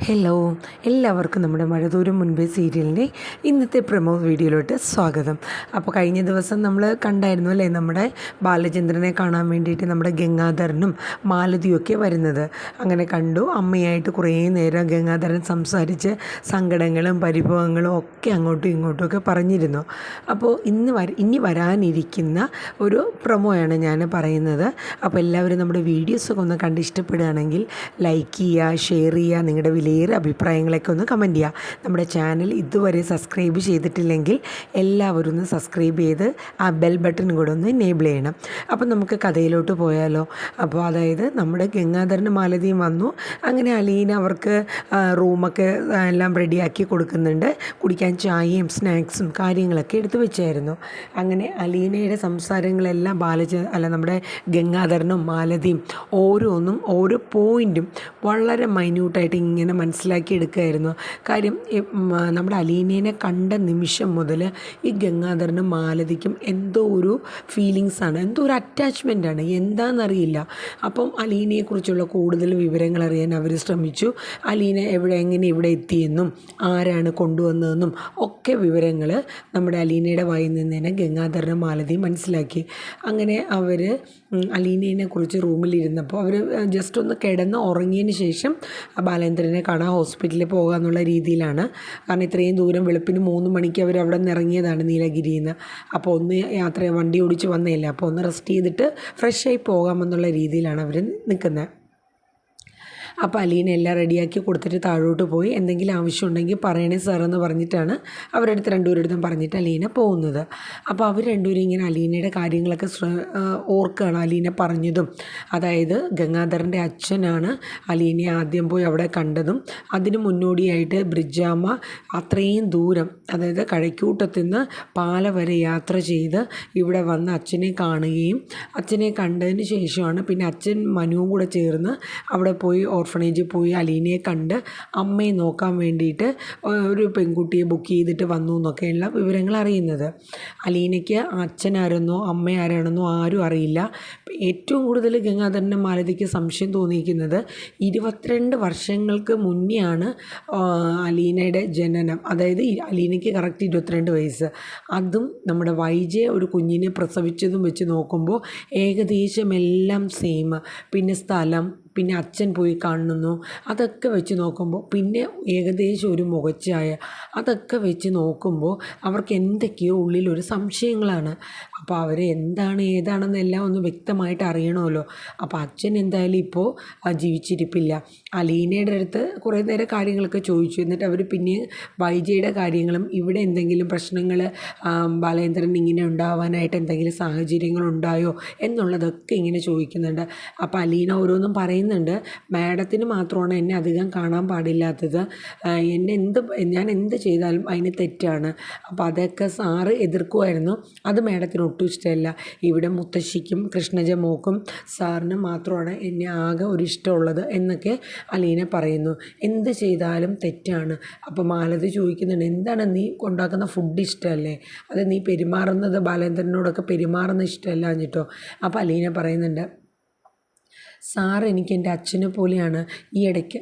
Hello, എല്ലാവർക്കും നമ്മുടെ മഴതോരും മുൻപേ സീരിയലിൻ്റെ ഇന്നത്തെ പ്രൊമോ വീഡിയോയിലോട്ട് സ്വാഗതം. അപ്പോൾ കഴിഞ്ഞ ദിവസം നമ്മൾ കണ്ടായിരുന്നു അല്ലേ, നമ്മുടെ ബാലചന്ദ്രനെ കാണാൻ വേണ്ടിയിട്ട് നമ്മുടെ ഗംഗാധരനും മാലതിയൊക്കെ വരുന്നത്. അങ്ങനെ കണ്ടു. അമ്മയായിട്ട് കുറേ നേരം ഗംഗാധരൻ സംസാരിച്ച് സങ്കടങ്ങളും പരിഭവങ്ങളും ഒക്കെ അങ്ങോട്ടും ഇങ്ങോട്ടും ഒക്കെ പറഞ്ഞിരുന്നു. അപ്പോൾ ഇനി വരാനിരിക്കുന്ന ഒരു പ്രൊമോയാണ് ഞാൻ പറയുന്നത്. അപ്പോൾ എല്ലാവരും നമ്മുടെ വീഡിയോസൊക്കെ ഒന്ന് കണ്ട് ഇഷ്ടപ്പെടുകയാണെങ്കിൽ ലൈക്ക് ചെയ്യുക, ഷെയർ ചെയ്യുക, നിങ്ങളുടെ വിലയേറെ അഭിപ്രായങ്ങളൊക്കെ ഒന്ന് കമൻറ്റ് ചെയ്യുക. നമ്മുടെ ചാനൽ ഇതുവരെ സബ്സ്ക്രൈബ് ചെയ്തിട്ടില്ലെങ്കിൽ എല്ലാവരും ഒന്ന് സബ്സ്ക്രൈബ് ചെയ്ത് ആ ബെൽ ബട്ടൺ കൂടെ ഒന്ന് എനേബിൾ ചെയ്യണം. അപ്പം നമുക്ക് കഥയിലോട്ട് പോയാലോ. അപ്പോൾ അതായത് നമ്മുടെ ഗംഗാധരനും മാലതിയും വന്നു. അങ്ങനെ അലീന അവർക്ക് റൂമൊക്കെ എല്ലാം റെഡിയാക്കി കൊടുക്കുന്നുണ്ട്. കുടിക്കാൻ ചായയും സ്നാക്സും കാര്യങ്ങളൊക്കെ എടുത്തു വെച്ചായിരുന്നു. അങ്ങനെ അലീനയുടെ സംസാരങ്ങളെല്ലാം നമ്മുടെ ഗംഗാധരനും മാലതിയും ഓരോന്നും ഓരോ പോയിൻറ്റും വളരെ മൈന്യൂട്ടായിട്ട് ഇങ്ങനെ മനസ്സിലാക്കി എടുക്കുമായിരുന്നു. കാര്യം നമ്മുടെ അലീനേനെ കണ്ട നിമിഷം മുതൽ ഈ ഗംഗാധരനും മാലതിക്കും എന്തോ ഒരു ഫീലിങ്സാണ്, എന്തോ ഒരു അറ്റാച്ച്മെൻറ്റാണ്, എന്താണെന്നറിയില്ല. അപ്പം അലീനയെക്കുറിച്ചുള്ള കൂടുതൽ വിവരങ്ങൾ അറിയാൻ അവർ ശ്രമിച്ചു. അലീന എങ്ങനെ ഇവിടെ എത്തിയെന്നും ആരാണ് കൊണ്ടുവന്നതെന്നും ഒക്കെ വിവരങ്ങൾ നമ്മുടെ അലീനയുടെ വായിൽ നിന്ന് തന്നെ ഗംഗാധരനും മാലതിയും മനസ്സിലാക്കി. അങ്ങനെ അവർ അലീനയെ കുറിച്ച് റൂമിലിരുന്നപ്പോൾ അവർ ജസ്റ്റ് ഒന്ന് കിടന്ന് ഉറങ്ങിയതിന് ശേഷം ബാലേന്ദ്രനെ കാണാൻ ഹോസ്പിറ്റലിൽ പോകുക എന്നുള്ള രീതിയിലാണ്. കാരണം ഇത്രയും ദൂരം വെളുപ്പിന് 3 മണിക്ക് അവർ അവിടെ നിന്ന് ഇറങ്ങിയതാണ് നീലഗിരിയിൽ നിന്ന്. അപ്പോൾ ഒന്ന് വണ്ടി ഓടിച്ച് വന്നതല്ലേ, അപ്പോൾ ഒന്ന് റെസ്റ്റ് ചെയ്തിട്ട് ഫ്രഷായി പോകാമെന്നുള്ള രീതിയിലാണ് അവർ നിൽക്കുന്നത്. അപ്പോൾ അലീന എല്ലാം റെഡിയാക്കി കൊടുത്തിട്ട് താഴോട്ട് പോയി. എന്തെങ്കിലും ആവശ്യമുണ്ടെങ്കിൽ പറയണേ സാറെന്ന് പറഞ്ഞിട്ടാണ് അവരടുത്ത് രണ്ടുപേരെടുത്തും പറഞ്ഞിട്ട് അലീന പോകുന്നത്. അപ്പോൾ അവർ രണ്ടുപേരും ഇങ്ങനെ അലീനയുടെ കാര്യങ്ങളൊക്കെ ഓർക്കുകയാണ്, അലീന പറഞ്ഞതും. അതായത് ഗംഗാധരൻ്റെ അച്ഛനാണ് അലീനയെ ആദ്യം പോയി അവിടെ കണ്ടതും. അതിന് മുന്നോടിയായിട്ട് ബ്രിജാമ്മ അത്രയും ദൂരം, അതായത് കഴക്കൂട്ടത്തു നിന്ന് പാല വരെ യാത്ര ചെയ്ത് ഇവിടെ വന്ന് അച്ഛനെ കാണുകയും അച്ഛനെ കണ്ടതിന് ശേഷമാണ് പിന്നെ അച്ഛൻ മനുവും കൂടെ ചേർന്ന് അവിടെ പോയി ഓർഫണേജിൽ പോയി അലീനയെ കണ്ട് അമ്മയെ നോക്കാൻ വേണ്ടിയിട്ട് ഒരു പെൺകുട്ടിയെ ബുക്ക് ചെയ്തിട്ട് വന്നു എന്നൊക്കെയുള്ള വിവരങ്ങൾ അറിയുന്നത്. അലീനയ്ക്ക് അച്ഛനാരെന്നോ അമ്മ ആരാണെന്നോ ആരും അറിയില്ല. ഏറ്റവും കൂടുതൽ ഗംഗാധരനും മാലതിക്ക് സംശയം തോന്നിയിരിക്കുന്നത് 22 വർഷങ്ങൾക്ക് മുന്നെയാണ് അലീനയുടെ ജനനം. അതായത് അലീനയ്ക്ക് കറക്റ്റ് 22 വയസ്സ്. അതും നമ്മുടെ വൈജയെ ഒരു കുഞ്ഞിനെ പ്രസവിച്ചതും വെച്ച് നോക്കുമ്പോൾ ഏകദേശം എല്ലാം സെയിം. പിന്നെ സ്ഥലം, പിന്നെ അച്ഛൻ പോയി കാണുന്നു, അതൊക്കെ വെച്ച് നോക്കുമ്പോൾ, പിന്നെ ഏകദേശം ഒരു മുഖച്ഛായ, അതൊക്കെ വെച്ച് നോക്കുമ്പോൾ അവർക്ക് എന്തൊക്കെയോ ഉള്ളിലൊരു സംശയങ്ങളാണ്. അപ്പോൾ അവർ എന്താണ് ഏതാണെന്നെല്ലാം ഒന്ന് വ്യക്തമായിട്ട് അറിയണമല്ലോ. അപ്പോൾ അച്ഛൻ എന്തായാലും ഇപ്പോൾ ജീവിച്ചിരിപ്പില്ല. അലീനയുടെ അടുത്ത് കുറേ നേരം കാര്യങ്ങളൊക്കെ ചോദിച്ചു. എന്നിട്ട് അവർ പിന്നെ വൈജയുടെ കാര്യങ്ങളും ഇവിടെ എന്തെങ്കിലും പ്രശ്നങ്ങൾ ബാലേന്ദ്രൻ ഇങ്ങനെ ഉണ്ടാവാനായിട്ട് എന്തെങ്കിലും സാഹചര്യങ്ങളുണ്ടായോ എന്നുള്ളതൊക്കെ ഇങ്ങനെ ചോദിക്കുന്നുണ്ട്. അപ്പോൾ അലീന ഓരോന്നും പറയുന്നുണ്ട്. മാഡത്തിന് മാത്രമാണ് എന്നെ അധികം കാണാൻ പാടില്ലാത്തത്, ഞാൻ എന്ത് ചെയ്താലും അതിന് തെറ്റാണ്. അപ്പോൾ അതൊക്കെ സാറ് എതിർക്കുമായിരുന്നു. അത് മാഡത്തിന് ഒട്ടും ഇഷ്ടമല്ല. ഇവിടെ മുത്തശ്ശിക്കും കൃഷ്ണജ മോക്കും സാറിന് മാത്രമാണ് എന്നെ ആകെ ഒരു ഇഷ്ടമുള്ളത് എന്നൊക്കെ അലീന പറയുന്നു. എന്ത് ചെയ്താലും തെറ്റാണ്. അപ്പോൾ മാലതി ചോദിക്കുന്നുണ്ട്, എന്താണ് നീ ഉണ്ടാക്കുന്ന ഫുഡ് ഇഷ്ടമല്ലേ, അത് നീ പെരുമാറുന്നത് ബാലേന്ദ്രനോടൊക്കെ പെരുമാറുന്നത് ഇഷ്ടമല്ല എന്നിട്ടോ. അപ്പോൾ അലീന പറയുന്നുണ്ട്, സാറ് എനിക്ക് എൻ്റെ അച്ഛനെ പോലെയാണ്.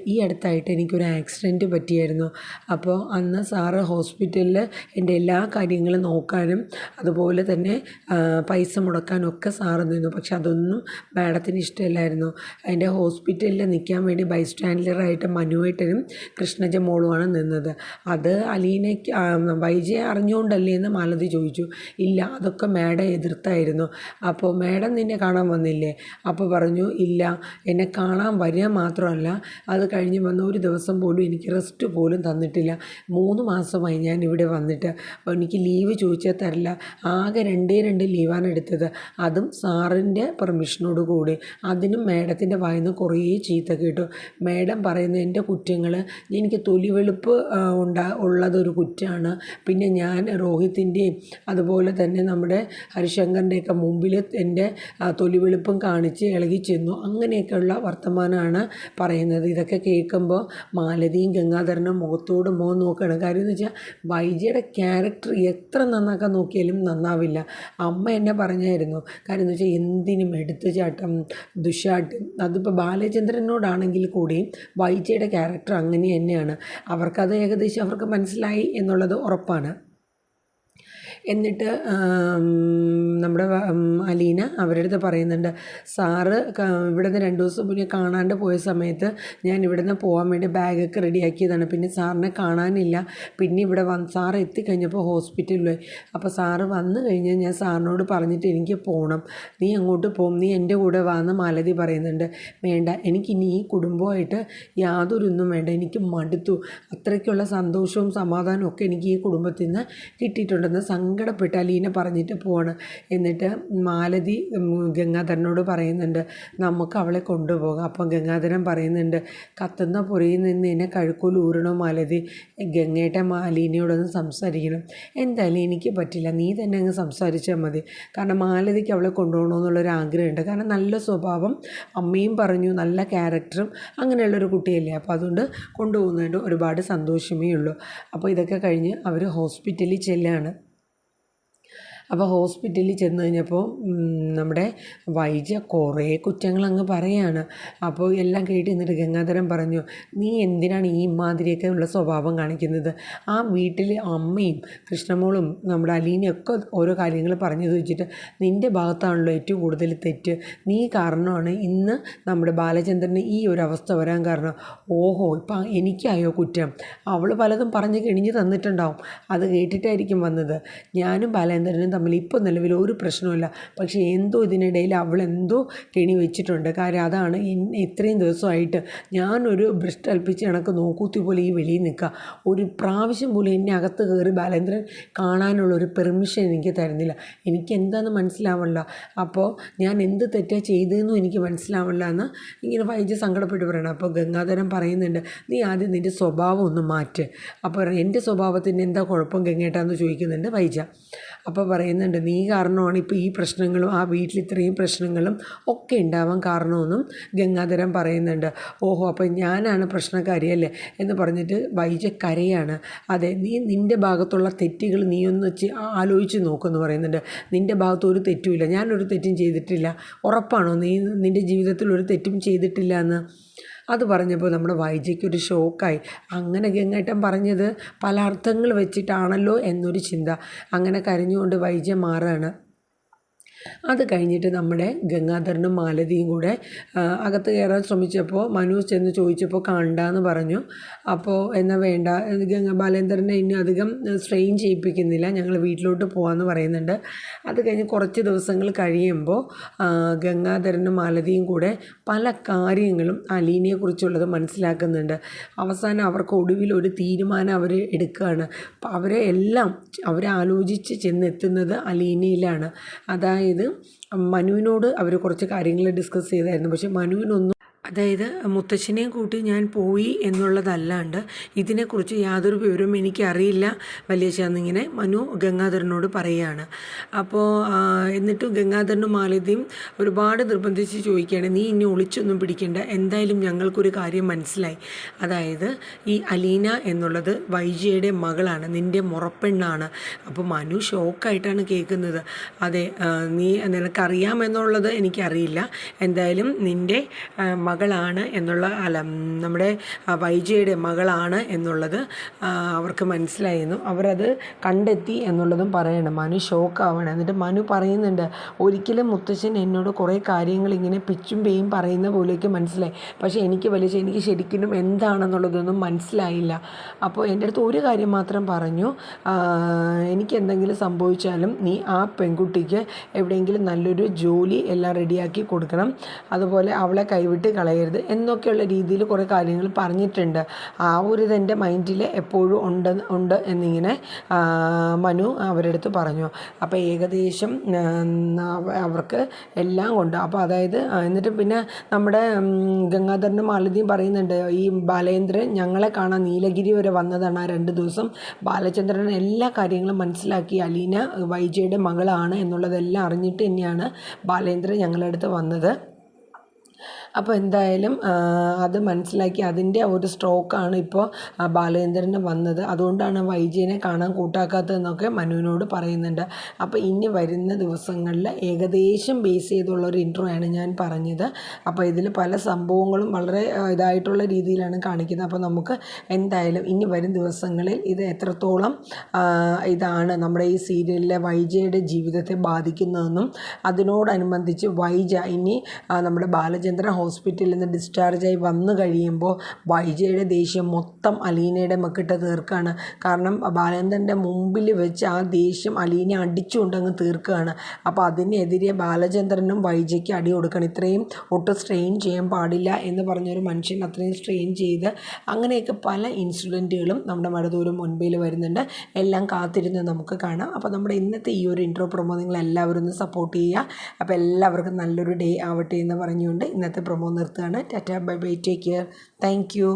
ഈ അടുത്തായിട്ട് എനിക്കൊരു ആക്സിഡൻറ്റ് പറ്റിയായിരുന്നു. അപ്പോൾ അന്ന് സാറ് ഹോസ്പിറ്റലിൽ എൻ്റെ എല്ലാ കാര്യങ്ങളും നോക്കാനും അതുപോലെ തന്നെ പൈസ മുടക്കാനും ഒക്കെ സാറ് നിന്നു. പക്ഷെ അതൊന്നും മാഡത്തിന് ഇഷ്ടമല്ലായിരുന്നു. എൻ്റെ ഹോസ്പിറ്റലിൽ നിൽക്കാൻ വേണ്ടി ബൈസ്റ്റാൻഡറായിട്ട് മനുവേട്ടനും കൃഷ്ണജ മോളുമാണ് നിന്നത്. അത് അലീനയ്ക്ക് വൈജയെ അറിഞ്ഞുകൊണ്ടല്ലേ എന്ന് മാലതി ചോദിച്ചു. ഇല്ല, അതൊക്കെ മാഡം എതിർത്തായിരുന്നു. അപ്പോൾ മാഡം നിന്നെ കാണാൻ വന്നില്ലേ? അപ്പോൾ പറഞ്ഞു, ഇല്ല, എന്നെ കാണാൻ വരിക മാത്രമല്ല, അത് കഴിഞ്ഞ് വന്ന ഒരു ദിവസം പോലും എനിക്ക് റെസ്റ്റ് പോലും തന്നിട്ടില്ല. 3 മാസമായി ഞാൻ ഇവിടെ വന്നിട്ട്. അപ്പോൾ എനിക്ക് ലീവ് ചോദിച്ചാൽ തരില്ല. ആകെ 2 ലീവാണ് എടുത്തത്, അതും സാറിൻ്റെ പെർമിഷനോട് കൂടി. അതിനും മാഡത്തിൻ്റെ വായിൽ നിന്ന് കുറേ ചീത്ത കേട്ടു. മാഡം പറയുന്ന എൻ്റെ കുറ്റങ്ങൾ, എനിക്ക് തൊലിവെളുപ്പ് ഉള്ളതൊരു കുറ്റമാണ്. പിന്നെ ഞാൻ രോഹിത്തിൻ്റെയും അതുപോലെ തന്നെ നമ്മുടെ ഹരിശങ്കറിൻ്റെയൊക്കെ മുമ്പിൽ എൻ്റെ തൊലിവെളുപ്പും കാണിച്ച് ഇളകി ചെന്നു. അങ്ങനെയൊക്കെയുള്ള വർത്തമാനമാണ് പറയുന്നത്. ഇതൊക്കെ കേൾക്കുമ്പോൾ മാലതിയും ഗംഗാധരനും മുഖത്തോട് മുഖം നോക്കുകയാണ്. കാര്യം എന്ന് വെച്ചാൽ വൈജയുടെ ക്യാരക്ടർ എത്ര നന്നാക്കാൻ നോക്കിയാലും നന്നാവില്ല. അമ്മ എന്നെ പറഞ്ഞായിരുന്നു. കാര്യം എന്ന് വെച്ചാൽ എന്തിനും എടുത്തുചാട്ടം, ദുശാട്ടം. അതിപ്പോൾ ബാലചന്ദ്രനോടാണെങ്കിൽ കൂടിയും വൈജയുടെ ക്യാരക്ടർ അങ്ങനെ തന്നെയാണ്. അവർക്കത് ഏകദേശം അവർക്ക് മനസ്സിലായി എന്നുള്ളത് ഉറപ്പാണ്. എന്നിട്ട് നമ്മുടെ അലീന അവരുടെ അടുത്ത് പറയുന്നുണ്ട്, സാറ് ഇവിടുന്ന് 2 ദിവസം മുന്നേ കാണാണ്ട് പോയ സമയത്ത് ഞാൻ ഇവിടുന്ന് പോകാൻ വേണ്ടി ബാഗൊക്കെ റെഡിയാക്കിയതാണ്. പിന്നെ സാറിനെ കാണാനില്ല. പിന്നെ ഇവിടെ സാറ് എത്തിക്കഴിഞ്ഞപ്പോൾ ഹോസ്പിറ്റലിൽ. അപ്പോൾ സാറ് വന്നു കഴിഞ്ഞാൽ ഞാൻ സാറിനോട് പറഞ്ഞിട്ട് എനിക്ക് പോകണം, നീ അങ്ങോട്ട് പോകും, നീ എൻ്റെ കൂടെ വാന്ന് മാലതി പറയുന്നുണ്ട്. വേണ്ട, എനിക്കിനി ഈ കുടുംബമായിട്ട് യാതൊരൊന്നും വേണ്ട, എനിക്ക് മടുത്തു. അത്രയ്ക്കുള്ള സന്തോഷവും സമാധാനവും ഒക്കെ എനിക്ക് ഈ കുടുംബത്തിൽ നിന്ന് കിട്ടിയിട്ടുണ്ടെന്ന് സങ്കടപ്പെട്ട് അലീന പറഞ്ഞിട്ട് പോവാണ്. എന്നിട്ട് മാലതി ഗംഗാധരനോട് പറയുന്നുണ്ട്, നമുക്ക് അവളെ കൊണ്ടുപോകാം. അപ്പം ഗംഗാധരൻ പറയുന്നുണ്ട്, കത്തുന്ന പുറയിൽ നിന്ന് എന്നെ കഴുക്കോൽ ഊരണോ മാലതി, ഗംഗേട്ട അലീനയോടൊന്ന് സംസാരിക്കണം. എന്തായാലും എനിക്ക് പറ്റില്ല, നീ തന്നെ അങ്ങ് സംസാരിച്ചാൽ മതി. കാരണം മാലതിക്ക് അവളെ കൊണ്ടുപോകണമെന്നുള്ളൊരു ആഗ്രഹമുണ്ട്. കാരണം നല്ല സ്വഭാവം, അമ്മയും പറഞ്ഞു, നല്ല ക്യാരക്ടറും അങ്ങനെയുള്ളൊരു കുട്ടിയല്ലേ. അപ്പോൾ അതുകൊണ്ട് കൊണ്ടുപോകുന്നതുകൊണ്ട് ഒരുപാട് സന്തോഷമേ ഉള്ളൂ. അപ്പോൾ ഇതൊക്കെ കഴിഞ്ഞ് അവർ ഹോസ്പിറ്റലിൽ ചെല്ലുകയാണ്. അപ്പോൾ ഹോസ്പിറ്റലിൽ ചെന്ന് കഴിഞ്ഞപ്പോൾ നമ്മുടെ വൈജ കുറേ കുറ്റങ്ങളങ്ങ് പറയാണ്. അപ്പോൾ എല്ലാം കേട്ട് നിന്നിട്ട് ഗംഗാധരൻ പറഞ്ഞു, നീ എന്തിനാണ് ഈ മാതിരിയൊക്കെ ഉള്ള സ്വഭാവം കാണിക്കുന്നത്? ആ വീട്ടിൽ അമ്മയും കൃഷ്ണമോളും നമ്മുടെ അലീനയൊക്കെ ഓരോ കാര്യങ്ങൾ പറഞ്ഞു ചോദിച്ചിട്ട് നിൻ്റെ ഭാഗത്താണല്ലോ ഏറ്റവും കൂടുതൽ തെറ്റ്. നീ കാരണമാണ് ഇന്ന് നമ്മുടെ ബാലചന്ദ്രന് ഈ ഒരു അവസ്ഥ വരാൻ കാരണം. ഓഹോ, ഇപ്പം എനിക്കായോ കുറ്റം? അവൾ പലതും പറഞ്ഞ് കെണിഞ്ഞ് തന്നിട്ടുണ്ടാവും, അത് കേട്ടിട്ടായിരിക്കും വന്നത്. ഞാനും ബാലേന്ദ്രനും തമ്മിൽ ഇപ്പോൾ നിലവിൽ ഒരു പ്രശ്നമില്ല. പക്ഷേ എന്തോ ഇതിനിടയിൽ അവളെന്തോ കെണി വെച്ചിട്ടുണ്ട്. കാര്യം അതാണ് ഇത്രയും ദിവസമായിട്ട് ഞാനൊരു ബ്രഷ് കൽപ്പിച്ച് കണക്ക് നോക്കൂത്തി പോലെ ഈ വെളിയിൽ നിൽക്കുക. ഒരു പ്രാവശ്യം പോലും എന്നെ അകത്ത് കയറി ബാലേന്ദ്രൻ കാണാനുള്ളൊരു പെർമിഷൻ എനിക്ക് തരുന്നില്ല. എനിക്ക് എന്താണെന്ന് മനസ്സിലാവില്ല. അപ്പോൾ ഞാൻ എന്ത് തെറ്റാണ് ചെയ്തതെന്നും എനിക്ക് മനസ്സിലാവില്ല എന്ന് ഇങ്ങനെ വൈജ സങ്കടപ്പെട്ട് പറയണം. അപ്പോൾ ഗംഗാധരൻ പറയുന്നുണ്ട്, നീ ആദ്യം നിൻ്റെ സ്വഭാവം ഒന്ന് മാറ്റ്. അപ്പോൾ എൻ്റെ സ്വഭാവത്തിന് എന്താ കുഴപ്പം ഗംഗേട്ടാന്ന് ചോദിക്കുന്നുണ്ട് വൈജ. അപ്പോൾ പറയുന്നുണ്ട്, നീ കാരണമാണ് ഇപ്പോൾ ഈ പ്രശ്നങ്ങളും ആ വീട്ടിൽ ഇത്രയും പ്രശ്നങ്ങളും ഒക്കെ ഉണ്ടാവാൻ കാരണമെന്നും ഗംഗാധരൻ പറയുന്നുണ്ട്. ഓഹോ, അപ്പോൾ ഞാനാണ് പ്രശ്നക്കാരിയല്ലേ എന്ന് പറഞ്ഞിട്ട് വൈജ കരയാണ്. അതെ, നീ നിൻ്റെ ഭാഗത്തുള്ള തെറ്റുകൾ നീ ഒന്ന് ആലോചിച്ച് നോക്കുമെന്ന് പറയുന്നുണ്ട്. നിൻ്റെ ഭാഗത്ത് ഒരു തെറ്റുമില്ല, ഞാനൊരു തെറ്റും ചെയ്തിട്ടില്ല. ഉറപ്പാണോ നീ നിൻ്റെ ജീവിതത്തിൽ ഒരു തെറ്റും ചെയ്തിട്ടില്ല എന്ന്? അത് പറഞ്ഞപ്പോൾ നമ്മുടെ വൈജയ്ക്കൊരു ഷോക്കായി. അങ്ങനെ ഗംഗേട്ടൻ പറഞ്ഞത് പല അർത്ഥങ്ങൾ വെച്ചിട്ടാണല്ലോ എന്നൊരു ചിന്ത. അങ്ങനെ കരഞ്ഞുകൊണ്ട് വൈജ മാറുകയാണ്. അത് കഴിഞ്ഞിട്ട് നമ്മുടെ ഗംഗാധരനും മാലതിയും കൂടെ അകത്ത് കയറാൻ ശ്രമിച്ചപ്പോൾ മനു ചെന്ന് ചോദിച്ചപ്പോൾ കണ്ടാന്ന് പറഞ്ഞു. അപ്പോൾ എന്നാൽ വേണ്ട, ബാലേന്ദ്രനെ ഇനി അധികം സ്ട്രെയിൻ ചെയ്യിപ്പിക്കുന്നില്ല, ഞങ്ങൾ വീട്ടിലോട്ട് പോകാമെന്ന് പറയുന്നുണ്ട്. അത് കഴിഞ്ഞ് കുറച്ച് ദിവസങ്ങൾ കഴിയുമ്പോൾ ഗംഗാധരനും മാലതിയും കൂടെ പല കാര്യങ്ങളും അലീനയെക്കുറിച്ചുള്ളത് മനസ്സിലാക്കുന്നുണ്ട്. അവസാനം അവർക്ക് ഒടുവിൽ ഒരു തീരുമാനം അവർ എടുക്കുകയാണ്. അവരെ ആലോചിച്ച് ചെന്നെത്തുന്നത് അലീനയിലാണ്. അതായത് മനുവിനോട് അവർ കുറച്ച് കാര്യങ്ങൾ ഡിസ്കസ് ചെയ്തായിരുന്നു. പക്ഷേ മനുവിനൊന്നും, അതായത് മുത്തശ്ശനെയും കൂട്ടി ഞാൻ പോയി എന്നുള്ളതല്ലാണ്ട് ഇതിനെക്കുറിച്ച് യാതൊരു വിവരവും എനിക്കറിയില്ല വലിയച്ഛന്നിങ്ങനെ മനു ഗംഗാധരനോട് പറയുകയാണ്. അപ്പോൾ എന്നിട്ടും ഗംഗാധരനും മാലതിയും ഒരുപാട് നിർബന്ധിച്ച് ചോദിക്കുകയാണ്, നീ ഇനി ഒളിച്ചൊന്നും പിടിക്കേണ്ട, എന്തായാലും ഞങ്ങൾക്കൊരു കാര്യം മനസ്സിലായി. അതായത് ഈ അലീന എന്നുള്ളത് വൈജയുടെ മകളാണ്, നിൻ്റെ മുറപ്പെണ്ണാണ്. അപ്പോൾ മനു ഷോക്കായിട്ടാണ് കേൾക്കുന്നത്. അതെ, നിനക്കറിയാമെന്നുള്ളത് എനിക്കറിയില്ല, എന്തായാലും നിൻ്റെ മകളാണ് എന്നുള്ള നമ്മുടെ വൈജയുടെ മകളാണ് എന്നുള്ളത് അവർക്ക് മനസ്സിലായിരുന്നു. അവരത് കണ്ടെത്തി എന്നുള്ളതും പറയണം. മനു ഷോക്കാവണം. എന്നിട്ട് മനു പറയുന്നുണ്ട്, ഒരിക്കലും മുത്തശ്ശൻ എന്നോട് കുറേ കാര്യങ്ങൾ ഇങ്ങനെ പിച്ചും പേയും പറയുന്ന പോലെയൊക്കെ മനസ്സിലായി, പക്ഷേ എനിക്ക് ശരിക്കും എന്താണെന്നുള്ളതൊന്നും മനസ്സിലായില്ല. അപ്പോൾ എൻ്റെ അടുത്ത് ഒരു കാര്യം മാത്രം പറഞ്ഞു, എനിക്ക് എന്തെങ്കിലും സംഭവിച്ചാലും നീ ആ പെൺകുട്ടിക്ക് എവിടെയെങ്കിലും നല്ലൊരു ജോലി എല്ലാം റെഡിയാക്കി കൊടുക്കണം, അതുപോലെ അവളെ കൈവിട്ട് കളയരുത് എന്നൊക്കെയുള്ള രീതിയിൽ കുറേ കാര്യങ്ങൾ പറഞ്ഞിട്ടുണ്ട്. ആ ഒരു ഇതെൻ്റെ മൈൻഡിൽ എപ്പോഴും ഉണ്ട് എന്നിങ്ങനെ മനു അവരുടെ അടുത്ത് പറഞ്ഞു. അപ്പോൾ ഏകദേശം അവർക്ക് എല്ലാം കൊണ്ട്, അപ്പോൾ അതായത് എന്നിട്ട് പിന്നെ നമ്മുടെ ഗംഗാധരനും മാലതിയും പറയുന്നുണ്ട്, ഈ ബാലേന്ദ്രൻ ഞങ്ങളെ കാണാൻ നീലഗിരി വരെ വന്നതാണ് ആ 2 ദിവസം. ബാലചന്ദ്രൻ എല്ലാ കാര്യങ്ങളും മനസ്സിലാക്കി അലീന വൈജയുടെ മകളാണ് എന്നുള്ളതെല്ലാം അറിഞ്ഞിട്ട് തന്നെയാണ് ബാലേന്ദ്രൻ ഞങ്ങളുടെ അടുത്ത് വന്നത്. അപ്പോൾ എന്തായാലും അത് മനസ്സിലാക്കി അതിൻ്റെ ഒരു സ്ട്രോക്കാണ് ഇപ്പോൾ ബാലചന്ദ്രന് വന്നത്. അതുകൊണ്ടാണ് വൈജയനെ കാണാൻ കൂട്ടാക്കാത്തതെന്നൊക്കെ മനുവിനോട് പറയുന്നുണ്ട്. അപ്പോൾ ഇനി വരുന്ന ദിവസങ്ങളിൽ ഏകദേശം ബേസ് ചെയ്തുള്ള ഒരു ഇൻട്രോ ആണ് ഞാൻ പറഞ്ഞത്. അപ്പോൾ ഇതിൽ പല സംഭവങ്ങളും വളരെ ഇതായിട്ടുള്ള രീതിയിലാണ് കാണിക്കുന്നത്. അപ്പോൾ നമുക്ക് എന്തായാലും ഇനി വരും ദിവസങ്ങളിൽ ഇത് എത്രത്തോളം ഇതാണ് നമ്മുടെ ഈ സീരിയലിലെ വൈജയുടെ ജീവിതത്തെ ബാധിക്കുന്നതെന്നും അതിനോടനുബന്ധിച്ച് വൈജ ഇനി നമ്മുടെ ബാലചന്ദ്രൻ ഹോസ്പിറ്റലിൽ നിന്ന് ഡിസ്ചാർജായി വന്നു കഴിയുമ്പോൾ വൈജയുടെ ദേഷ്യം മൊത്തം അലീനയുടെ മെക്കിട്ട് തീർക്കുകയാണ്. കാരണം ബാലചന്ദ്രൻ്റെ മുമ്പിൽ വെച്ച് ആ ദേഷ്യം അലീനെ അടിച്ചുകൊണ്ടങ്ങ് തീർക്കുകയാണ്. അപ്പോൾ അതിനെതിരെ ബാലചന്ദ്രനും വൈജയ്ക്ക് അടി കൊടുക്കണം. ഇത്രയും ഒട്ടും സ്ട്രെയിൻ ചെയ്യാൻ പാടില്ല എന്ന് പറഞ്ഞൊരു മനുഷ്യൻ അത്രയും സ്ട്രെയിൻ ചെയ്ത് അങ്ങനെയൊക്കെ പല ഇൻസിഡൻറ്റുകളും നമ്മുടെ മഴതോറും മുൻപിൽ വരുന്നുണ്ട്. എല്ലാം കാത്തിരുന്ന് നമുക്ക് കാണാം. അപ്പോൾ നമ്മുടെ ഇന്നത്തെ ഈ ഒരു ഇൻട്രോ പ്രൊമോ നിങ്ങളെല്ലാവരും ഒന്ന് സപ്പോർട്ട് ചെയ്യുക. അപ്പോൾ എല്ലാവർക്കും നല്ലൊരു ഡേ ആവട്ടെ എന്ന് പറഞ്ഞുകൊണ്ട് ഇന്നത്തെ പ്രൊമോ നിർത്തുകയാണ്. Tata, bye bye, take care, thank you.